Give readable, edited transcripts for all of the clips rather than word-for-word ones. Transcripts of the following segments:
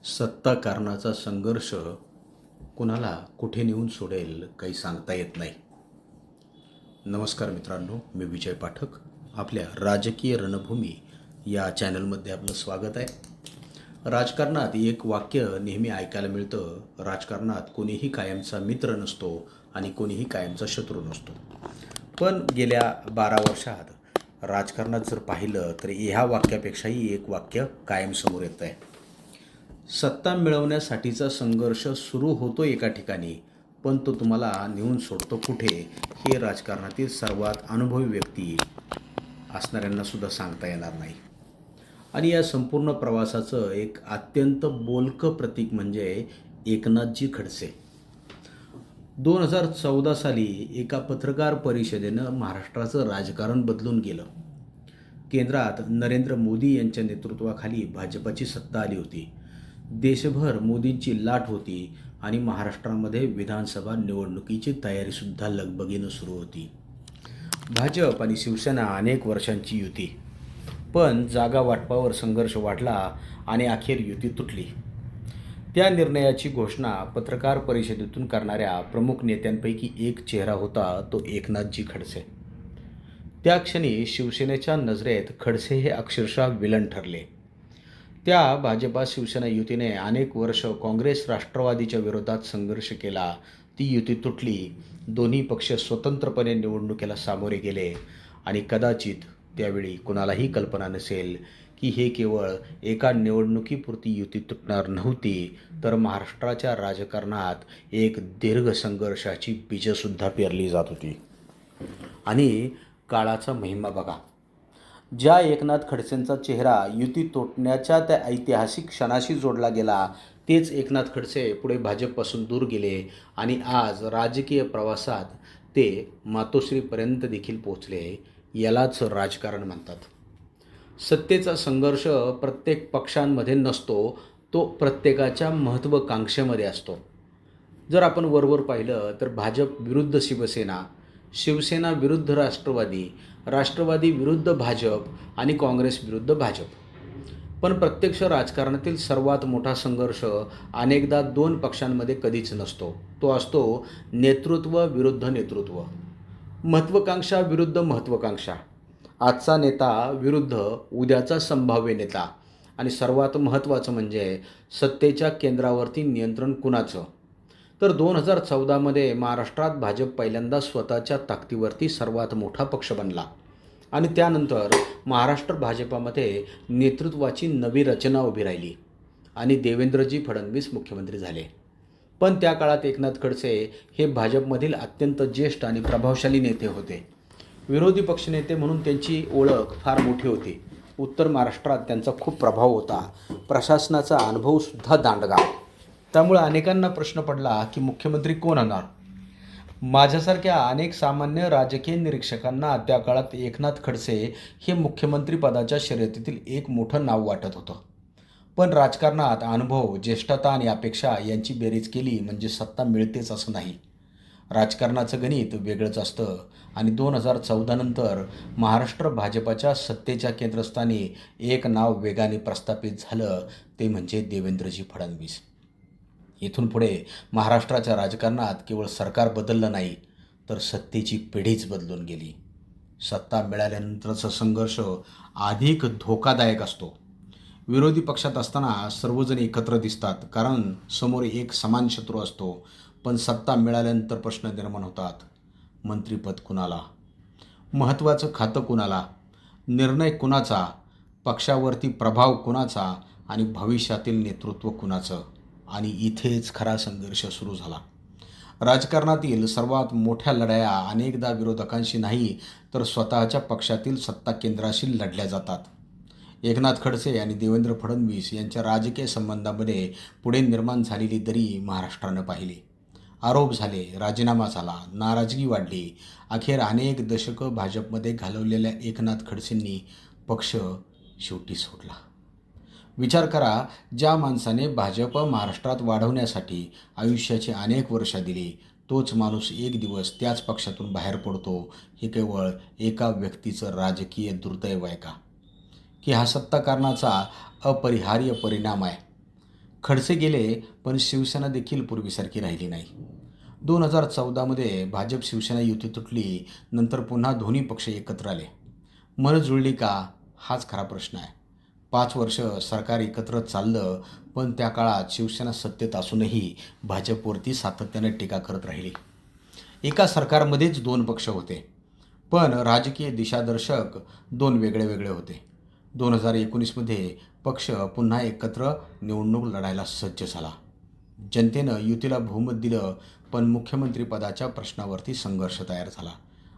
सत्ता कारणाचा संघर्ष कुणाला कुठे नेऊन सोडेल काही सांगता येत नाही. नमस्कार मित्रांनो, मी विजय पाठक. आपल्या राजकीय रणभूमी या चॅनलमध्ये आपलं स्वागत आहे. राजकारणात एक वाक्य नेहमी ऐकायला मिळतं, राजकारणात कोणीही कायमचा मित्र नसतो आणि कोणीही कायमचा शत्रू नसतो. पण गेल्या 12 वर्षात राजकारणात जर पाहिलं तर ह्या वाक्यापेक्षाही एक वाक्य कायम समोर येतं आहे. सत्ता मिळवण्यासाठीचा संघर्ष सुरू होतो एका ठिकाणी, पण तो तुम्हाला नेऊन सोडतो कुठे हे राजकारणातील सर्वात अनुभवी व्यक्ती असणाऱ्यांना सुद्धा सांगता येणार नाही. आणि या संपूर्ण प्रवासाचं एक अत्यंत बोलकं प्रतीक म्हणजे एकनाथजी खडसे. 2014 साली एका पत्रकार परिषदेनं महाराष्ट्राचं राजकारण बदलून गेलं. केंद्रात नरेंद्र मोदी यांच्या नेतृत्वाखाली भाजपाची सत्ता आली होती. देशभर मोदींची लाट होती आणि महाराष्ट्रामध्ये विधानसभा निवडणुकीची तयारीसुद्धा लगबगीनं सुरू होती. भाजप आणि शिवसेना अनेक वर्षांची युती, पण जागा वाटपावर संघर्ष वाढला आणि अखेर युती तुटली. त्या निर्णयाची घोषणा पत्रकार परिषदेतून करणाऱ्या प्रमुख नेत्यांपैकी एक चेहरा होता तो एकनाथजी खडसे. त्या क्षणी शिवसेनेच्या नजरेत खडसे हे अक्षरशः विलन ठरले. त्या भाजपा शिवसेना युतीने अनेक वर्ष काँग्रेस राष्ट्रवादीच्या विरोधात संघर्ष केला. ती युती तुटली. दोन्ही पक्ष स्वतंत्रपणे निवडणुकीला सामोरे गेले आणि कदाचित त्यावेळी कुणालाही कल्पना नसेल की हे केवळ एका निवडणुकीपुरती युती तुटणार नव्हती, तर महाराष्ट्राच्या राजकारणात एक दीर्घ संघर्षाची बीजंसुद्धा पेरली जात होती. आणि काळाचा महिमा बघा. ज्या एकनाथ खडसेंचा चेहरा युती तोडण्याच्या त्या ऐतिहासिक क्षणाशी जोडला गेला, तेच एकनाथ खडसे पुढे भाजपपासून दूर गेले आणि आज राजकीय प्रवासात ते मातोश्रीपर्यंत देखील पोचले. यालाच राजकारण म्हणतात. सत्तेचा संघर्ष प्रत्येक पक्षांमध्ये नसतो, तो प्रत्येकाच्या महत्त्वाकांक्षेमध्ये असतो. जर आपण वरवर पाहिलं तर भाजप विरुद्ध शिवसेना, शिवसेना विरुद्ध राष्ट्रवादी, राष्ट्रवादी विरुद्ध भाजप आणि काँग्रेस विरुद्ध भाजप. पण प्रत्यक्ष राजकारणातील सर्वात मोठा संघर्ष अनेकदा दोन पक्षांमध्ये कधीच नसतो. तो असतो नेतृत्व विरुद्ध नेतृत्व, महत्त्वाकांक्षा विरुद्ध महत्त्वाकांक्षा, आजचा नेता विरुद्ध उद्याचा संभाव्य नेता, आणि सर्वात महत्त्वाचं म्हणजे सत्तेच्या केंद्रावरती नियंत्रण कुणाचं. तर 2014मध्ये महाराष्ट्रात भाजप पहिल्यांदा स्वतःच्या ताकदीवरती सर्वात मोठा पक्ष बनला आणि त्यानंतर महाराष्ट्र भाजपामध्ये नेतृत्वाची नवी रचना उभी राहिली आणि देवेंद्रजी फडणवीस मुख्यमंत्री झाले. पण त्या काळात एकनाथ खडसे हे भाजपमधील अत्यंत ज्येष्ठ आणि प्रभावशाली नेते होते. विरोधी पक्षनेते म्हणून त्यांची ओळख फार मोठी होती. उत्तर महाराष्ट्रात त्यांचा खूप प्रभाव होता. प्रशासनाचा अनुभवसुद्धा दांडगा. त्यामुळे अनेकांना प्रश्न पडला की मुख्यमंत्री कोण होणार. माझ्यासारख्या अनेक सामान्य राजकीय निरीक्षकांना त्या काळात एकनाथ खडसे हे मुख्यमंत्रीपदाच्या शर्यतीतील एक मोठं नाव वाटत होतं. पण राजकारणात अनुभव, ज्येष्ठता आणि अपेक्षा यांची बेरीज केली म्हणजे सत्ता मिळतेच असं नाही. राजकारणाचं गणित वेगळंच असतं आणि 2014 नंतर महाराष्ट्र भाजपाच्या सत्तेच्या केंद्रस्थानी एक नाव वेगाने प्रस्थापित झालं, ते म्हणजे देवेंद्रजी फडणवीस. इथून पुढे महाराष्ट्राच्या राजकारणात केवळ सरकार बदललं नाही, तर सत्तेची पिढीच बदलून गेली. सत्ता मिळाल्यानंतरचा संघर्ष अधिक धोकादायक असतो. विरोधी पक्षात असताना सर्वजण एकत्र दिसतात, कारण समोर एक समान शत्रू असतो. पण सत्ता मिळाल्यानंतर प्रश्न निर्माण होतात. मंत्रिपद कुणाला, महत्त्वाचं खातं कुणाला, निर्णय कुणाचा, पक्षावरती प्रभाव कुणाचा आणि भविष्यातील नेतृत्व कुणाचं. आणि इथेच खरा संघर्ष सुरू झाला. राजकारणातील सर्वात मोठ्या लढाया अनेकदा विरोधकांशी नाही, तर स्वतःच्या पक्षातील सत्ता केंद्राशी लढल्या जातात. एकनाथ खडसे आणि देवेंद्र फडणवीस यांच्या राजकीय संबंधामध्ये पुढे निर्माण झालेली दरी महाराष्ट्रानं पाहिली. आरोप झाले, राजीनामा झाला, नाराजगी वाढली. अखेर अनेक दशकं भाजपमध्ये घालवलेल्या एकनाथ खडसेंनी पक्ष शेवटी सोडला. विचार करा, ज्या माणसाने भाजप महाराष्ट्रात वाढवण्यासाठी आयुष्याची अनेक वर्ष दिली, तोच माणूस एक दिवस त्याच पक्षातून बाहेर पडतो. हे केवळ एका व्यक्तीचं राजकीय दुर्दैव आहे का? की हा सत्ताकारणाचा अपरिहार्य परिणाम आहे? खडसे गेले, पण शिवसेना देखील पूर्वीसारखी राहिली नाही. 2014मध्ये भाजप शिवसेना युती तुटली. नंतर पुन्हा दोन्ही पक्ष एकत्र आले. मन जुळली का? हाच खरा प्रश्न आहे. 5 वर्ष सरकार एकत्र चाललं, पण त्या काळात शिवसेना सत्तेत असूनही भाजपवरती सातत्याने टीका करत राहिली. एका सरकारमध्येच 2 पक्ष होते, पण राजकीय दिशादर्शक 2 वेगळे होते. 2019मध्ये पक्ष पुन्हा एकत्र निवडणूक लढायला सज्ज झाला. जनतेनं युतीला बहुमत दिलं, पण मुख्यमंत्रीपदाच्या प्रश्नावरती संघर्ष तयार झाला.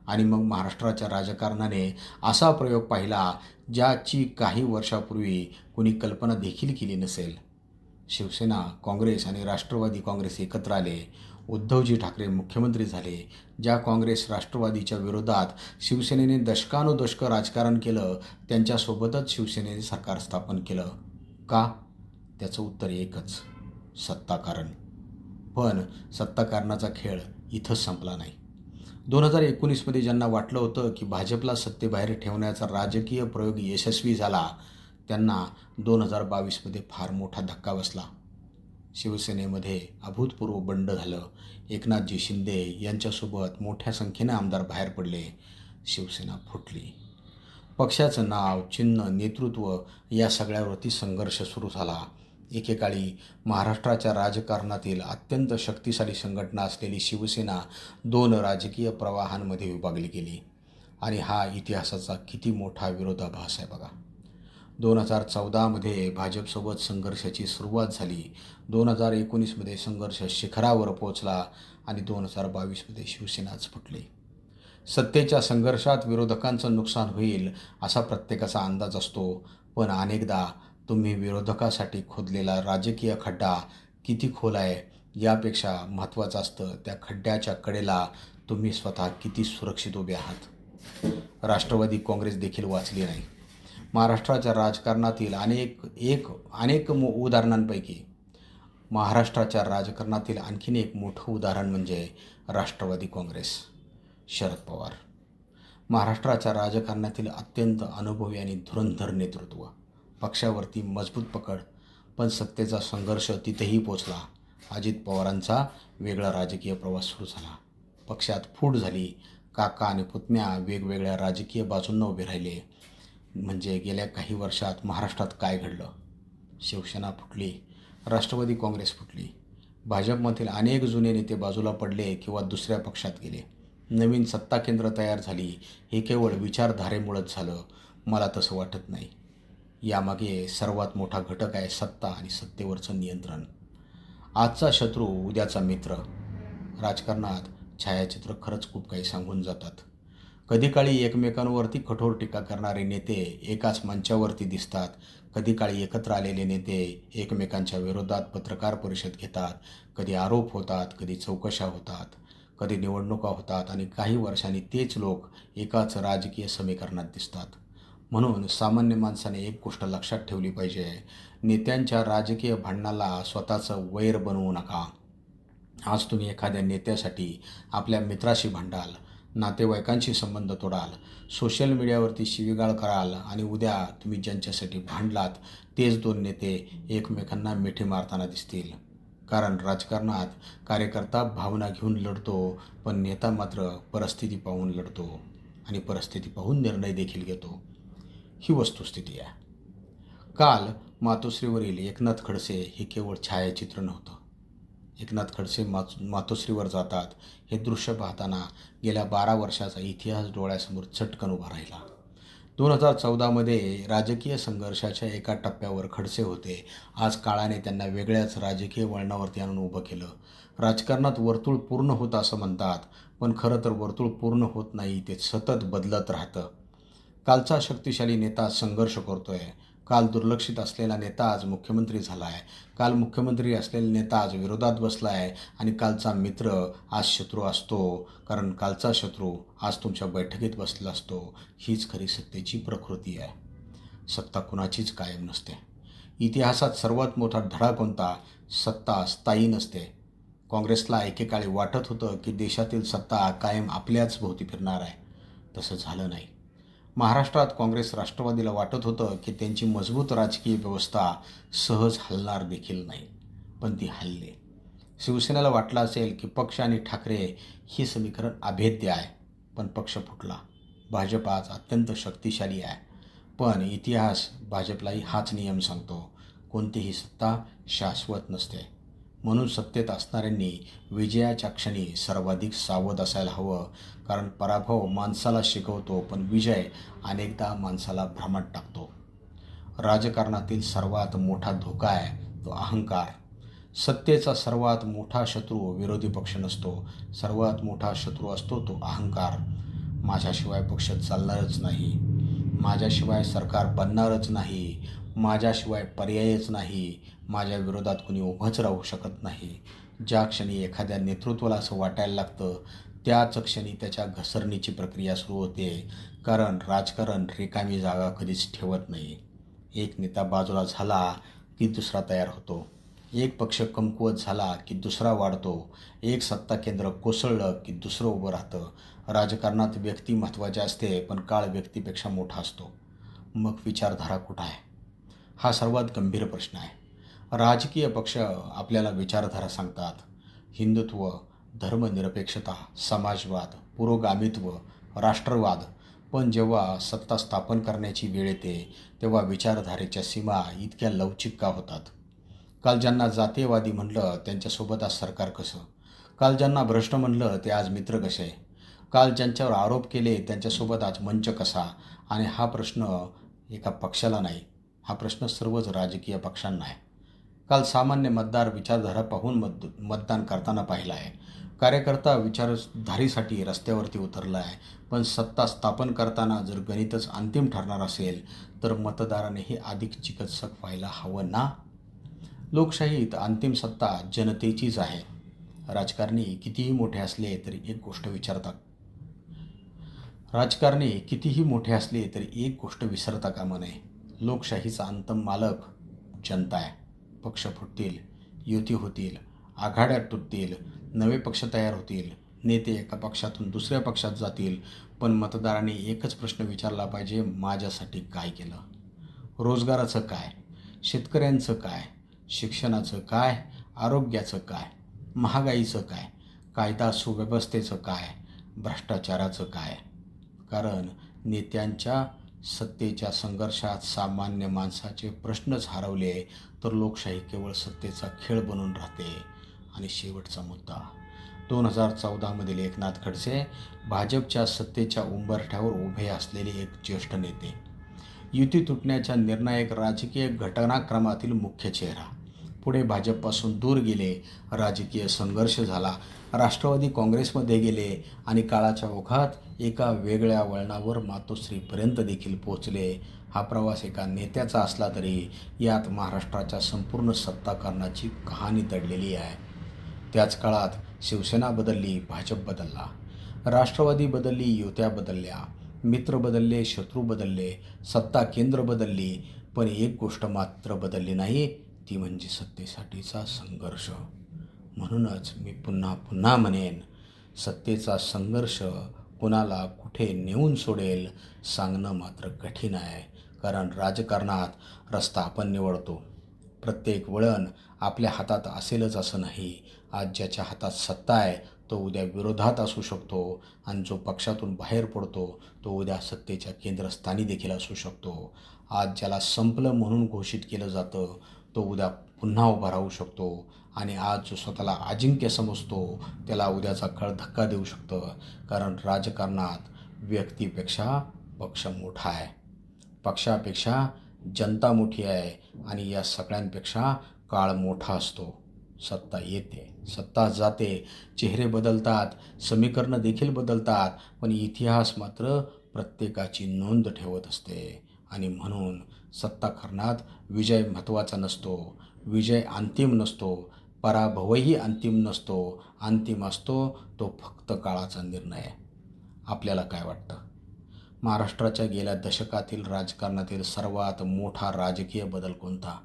आणि मग महाराष्ट्राच्या राजकारणाने असा प्रयोग पाहिला, ज्याची काही वर्षापूर्वी कुणी कल्पना देखील केली नसेल. शिवसेना, काँग्रेस आणि राष्ट्रवादी काँग्रेस एकत्र आले. उद्धवजी ठाकरे मुख्यमंत्री झाले. ज्या काँग्रेस राष्ट्रवादीच्या विरोधात शिवसेनेने दशकानुदशकं राजकारण केलं, त्यांच्यासोबतच शिवसेनेने सरकार स्थापन केलं. का? त्याचं उत्तर एकच, सत्ताकारण. पण सत्ताकारणाचा खेळ इथंच संपला नाही. 2019मध्ये ज्यांना वाटलं होतं की भाजपला सत्तेबाहेर ठेवण्याचा राजकीय प्रयोग यशस्वी झाला, त्यांना 2022मध्ये फार मोठा धक्का बसला. शिवसेनेमध्ये अभूतपूर्व बंड झालं. एकनाथजी शिंदे यांच्यासोबत मोठ्या संख्येने आमदार बाहेर पडले. शिवसेना फुटली. पक्षाचं नाव, चिन्ह, नेतृत्व या सगळ्यावरती संघर्ष सुरू झाला. एकेकाळी महाराष्ट्राच्या राजकारणातील अत्यंत शक्तिशाली संघटना असलेली शिवसेना 2 राजकीय प्रवाहांमध्ये विभागली गेली. आणि हा इतिहासाचा किती मोठा विरोधाभास आहे बघा. 2014मध्ये भाजपसोबत संघर्षाची सुरुवात झाली. 2019मध्ये संघर्ष शिखरावर पोहोचला आणि 2022मध्ये शिवसेनाच फुटली. सत्तेच्या संघर्षात विरोधकांचं नुकसान होईल असा प्रत्येकाचा अंदाज असतो, पण अनेकदा तुम्ही विरोधकासाठी खोदलेला राजकीय खड्डा किती खोल आहे यापेक्षा महत्त्वाचं असतं त्या खड्ड्याच्या कडेला तुम्ही स्वतः किती सुरक्षित उभे आहात. राष्ट्रवादी काँग्रेस देखील वाचली नाही. महाराष्ट्राच्या राजकारणातील अनेक उदाहरणांपैकी महाराष्ट्राच्या राजकारणातील आणखीन एक मोठं उदाहरण म्हणजे राष्ट्रवादी काँग्रेस. शरद पवार महाराष्ट्राच्या राजकारणातील अत्यंत अनुभवी आणि धुरंधर नेतृत्व. पक्षावरती मजबूत पकड, पण सत्तेचा संघर्ष तिथेही पोचला. अजित पवारांचा वेगळा राजकीय प्रवास सुरू झाला. पक्षात फूट झाली. काका आणि पुतण्या वेगवेगळ्या राजकीय बाजूंना उभे राहिले. म्हणजे गेल्या काही वर्षात महाराष्ट्रात काय घडलं? शिवसेना फुटली, राष्ट्रवादी काँग्रेस फुटली. भाजपमधील अनेक जुने नेते बाजूला पडले किंवा दुसऱ्या पक्षात गेले. नवीन सत्ता केंद्र तयार झाली. हे केवळ विचारधारेमुळेच झालं? मला तसं वाटत नाही. यामागे सर्वात मोठा घटक आहे सत्ता आणि सत्तेवरचं नियंत्रण. आजचा शत्रू उद्याचा मित्र. राजकारणात छायाचित्र खरंच खूप काही सांगून जातात. कधी काळी एकमेकांवरती कठोर टीका करणारे नेते एकाच मंचावरती दिसतात. कधी काळी एकत्र आलेले नेते एकमेकांच्या विरोधात पत्रकार परिषद घेतात. कधी आरोप होतात, कधी चौकशा होतात, कधी निवडणुका होतात आणि काही वर्षांनी तेच लोक एकाच राजकीय समीकरणात दिसतात. म्हणून सामान्य माणसाने एक गोष्ट लक्षात ठेवली पाहिजे, नेत्यांच्या राजकीय भांडणाला स्वतःचं वैर बनवू नका. आज तुम्ही एखाद्या नेत्यासाठी आपल्या मित्राशी भांडाल, नातेवाईकांशी संबंध तोडाल, सोशल मीडियावरती शिवीगाळ कराल आणि उद्या तुम्ही ज्यांच्यासाठी भांडलात तेच 2 नेते एकमेकांना मिठी मारताना दिसतील. कारण राजकारणात कार्यकर्ता भावना घेऊन लढतो, पण नेता मात्र परिस्थिती पाहून लढतो आणि परिस्थिती पाहून निर्णय देखील घेतो. ही वस्तुस्थिती आहे. काल मातोश्रीवरील एकनाथ खडसे हे केवळ छायाचित्र नव्हतं. एकनाथ खडसे मातोश्रीवर जातात हे दृश्य पाहताना गेल्या 12 वर्षाचा इतिहास डोळ्यासमोर चटकन उभा राहिला. 2014मध्ये राजकीय संघर्षाच्या एका टप्प्यावर खडसे होते. आज काळाने त्यांना वेगळ्याच राजकीय वळणावरती आणून उभं केलं. राजकारणात वर्तुळ पूर्ण होतं असं म्हणतात, पण खरं तर वर्तुळ पूर्ण होत नाही, ते सतत बदलत राहतं. कालचा शक्तिशाली नेता संघर्ष करतोय. काल दुर्लक्षित असलेला नेता आज मुख्यमंत्री झाला आहे. काल मुख्यमंत्री असलेला नेता आज विरोधात बसला आहे आणि कालचा मित्र आज शत्रू असतो, कारण कालचा शत्रू आज तुमच्या बैठकीत बसला असतो. हीच खरी सत्तेची प्रकृती आहे. सत्ता कुणाचीच कायम नसते. इतिहासात सर्वात मोठा धडा कोणता? सत्ता स्थायी नसते. काँग्रेसला एकेकाळी वाटत होतं की देशातील सत्ता कायम आपल्याच भोवती फिरणार आहे. तसं झालं नाही. महाराष्ट्रात काँग्रेस राष्ट्रवादीला वाटत होतं की त्यांची मजबूत राजकीय व्यवस्था सहज हलणार देखील नाही, पण ती हलली. शिवसेनेला वाटलं असेल की पक्ष आणि ठाकरे ही समीकरण अभेद्य आहे, पण पक्ष फुटला. भाजप आज अत्यंत शक्तिशाली आहे, पण इतिहास भाजपलाही हाच नियम सांगतो, कोणतीही सत्ता शाश्वत नसते. म्हणून सत्तेत असणाऱ्यांनी विजयाच्या क्षणी सर्वाधिक सावध असायला हवं, कारण पराभव माणसाला शिकवतो, पण विजय अनेकदा माणसाला भ्रमात टाकतो. राजकारणातील सर्वात मोठा धोका आहे तो अहंकार. सत्तेचा सर्वात मोठा शत्रू विरोधी पक्ष नसतो, सर्वात मोठा शत्रू असतो तो अहंकार. माझ्याशिवाय पक्ष चालणारच नाही, माझ्याशिवाय सरकार बनणारच नाही, माझ्याशिवाय पर्यायच नाही, माझ्या विरोधात कुणी उभंच राहू शकत नाही. ज्या क्षणी एखाद्या नेतृत्वाला असं वाटायला लागतं, त्याच क्षणी त्याच्या घसरणीची प्रक्रिया सुरू होते, कारण राजकारण रिकामी जागा कधीच ठेवत नाही. एक नेता बाजूला झाला की दुसरा तयार होतो, एक पक्ष कमकुवत झाला की दुसरा वाढतो, एक सत्ता केंद्र कोसळलं की दुसरं उभं राहतं. राजकारणात व्यक्ती महत्त्वाची असते, पण काळ व्यक्तीपेक्षा मोठा असतो. मग विचारधारा कुठं आहे? हा सर्वात गंभीर प्रश्न आहे. राजकीय पक्ष आपल्याला विचारधारा सांगतात, हिंदुत्व, धर्मनिरपेक्षता, समाजवाद, पुरोगामित्व, राष्ट्रवाद. पण जेव्हा सत्ता स्थापन करण्याची वेळ येते, तेव्हा विचारधारेच्या सीमा इतक्या लवचिक का होतात? काल ज्यांना जातीयवादी म्हणलं त्यांच्यासोबत आज सरकार कसं? काल ज्यांना भ्रष्ट म्हणलं ते आज मित्र कसे? काल ज्यांच्यावर आरोप केले त्यांच्यासोबत आज मंच कसा? आणि हा प्रश्न एका पक्षाला नाही, हा प्रश्न सर्वच राजकीय पक्षांना आहे. काल सामान्य मतदार विचारधारा पाहून मतदान करताना पाहिलं आहे. कार्यकर्ता विचारधारेसाठी रस्त्यावरती उतरला आहे, पण सत्ता स्थापन करताना जर गणितच अंतिम ठरणार असेल, तर मतदारानेही अधिक चिकित्सक व्हायला हवं ना? लोकशाहीत अंतिम सत्ता जनतेचीच आहे. राजकारणी कितीही मोठे असले तरी एक गोष्ट विचारतात राजकारणी कितीही मोठे असले तरी एक गोष्ट विसरता कामा नये. लोकशाहीचा अंतिम मालक जनता आहे. पक्ष फुटतील, युती होतील, आघाड्या तुटतील, नवे पक्ष तयार होतील, नेते एका पक्षातून दुसऱ्या पक्षात जातील, पण मतदारांनी एकच प्रश्न विचारला पाहिजे, माझ्यासाठी काय केलं? रोजगाराचं काय? शेतकऱ्यांचं काय? शिक्षणाचं काय? आरोग्याचं काय? महागाईचं काय? कायदा सुव्यवस्थेचं काय? भ्रष्टाचाराचं काय? कारण नेत्यांच्या सत्तेच्या संघर्षात सामान्य माणसाचे प्रश्नच हरवले तर लोकशाही केवळ सत्तेचा खेळ बनून राहते. आणि शेवटचा मुद्दा, 2014मधील एकनाथ खडसे भाजपच्या सत्तेच्या उंबरठ्यावर उभे असलेले एक ज्येष्ठ नेते, युती तुटण्याच्या निर्णायक राजकीय घटनाक्रमातील मुख्य चेहरा. पुढे भाजपपासून दूर गेले, राजकीय संघर्ष झाला, राष्ट्रवादी काँग्रेसमध्ये गेले आणि काळाच्या ओघात एका वेगळ्या वळणावर मातोश्रीपर्यंत देखील पोहोचले. हा प्रवास एका नेत्याचा असला तरी यात महाराष्ट्राच्या संपूर्ण सत्ताकारणाची कहाणी दडलेली आहे. त्याच काळात शिवसेना बदलली, भाजप बदलला, राष्ट्रवादी बदलली, युत्या बदलल्या, मित्र बदलले, शत्रू बदलले, सत्ता केंद्र बदलली, पण एक गोष्ट मात्र बदलली नाही, ती म्हणजे सत्तेसाठीचा संघर्ष. म्हणूनच मी पुन्हा पुन्हा म्हणेन, सत्तेचा संघर्ष कुणाला कुठे नेऊन सोडेल सांगणं मात्र कठीण आहे. कारण राजकारणात रस्ता आपण निवडतो. प्रत्येक वळण आपल्या हातात असेलच असं नाही. आज ज्याच्या हातात सत्ता आहे तो उद्या विरोधात असू शकतो, आणि जो पक्षातून बाहेर पडतो तो उद्या सत्तेच्या केंद्रस्थानी देखील असू शकतो. आज ज्याला संपलं म्हणून घोषित केलं जातं तो उद्या पुन्हा उभा राहू शकतो, आणि आज जो स्वतःला अजिंक्य समजतो त्याला उद्याचा काळ धक्का देऊ शकतं. कारण राजकारणात व्यक्तीपेक्षा पक्ष मोठा आहे, पक्षापेक्षा जनता मोठी आहे, आणि या सगळ्यांपेक्षा काळ मोठा असतो. सत्ता येते, सत्ता जाते, चेहरे बदलतात, समीकरणं देखील बदलतात, पण इतिहास मात्र प्रत्येकाची नोंद ठेवत असते. आणि म्हणून सत्ताकारणात विजय महत्त्वाचा नसतो, विजय अंतिम नसतो, पराभवही अंतिम नसतो. अंतिम असतो तो फक्त काळाचा निर्णय. आपल्याला काय वाटतं? महाराष्ट्राच्या गेल्या दशकातील राजकारणातील सर्वात मोठा राजकीय बदल कोणता?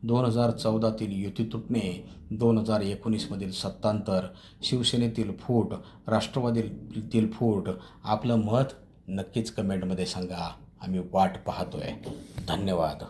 2014तील युती तुटणे, 2019मधील सत्तांतर, शिवसेनेतील फूट, राष्ट्रवादीतील फूट. आपलं मत नक्कीच कमेंटमध्ये सांगा. आम्ही वाट पाहतोय. धन्यवाद.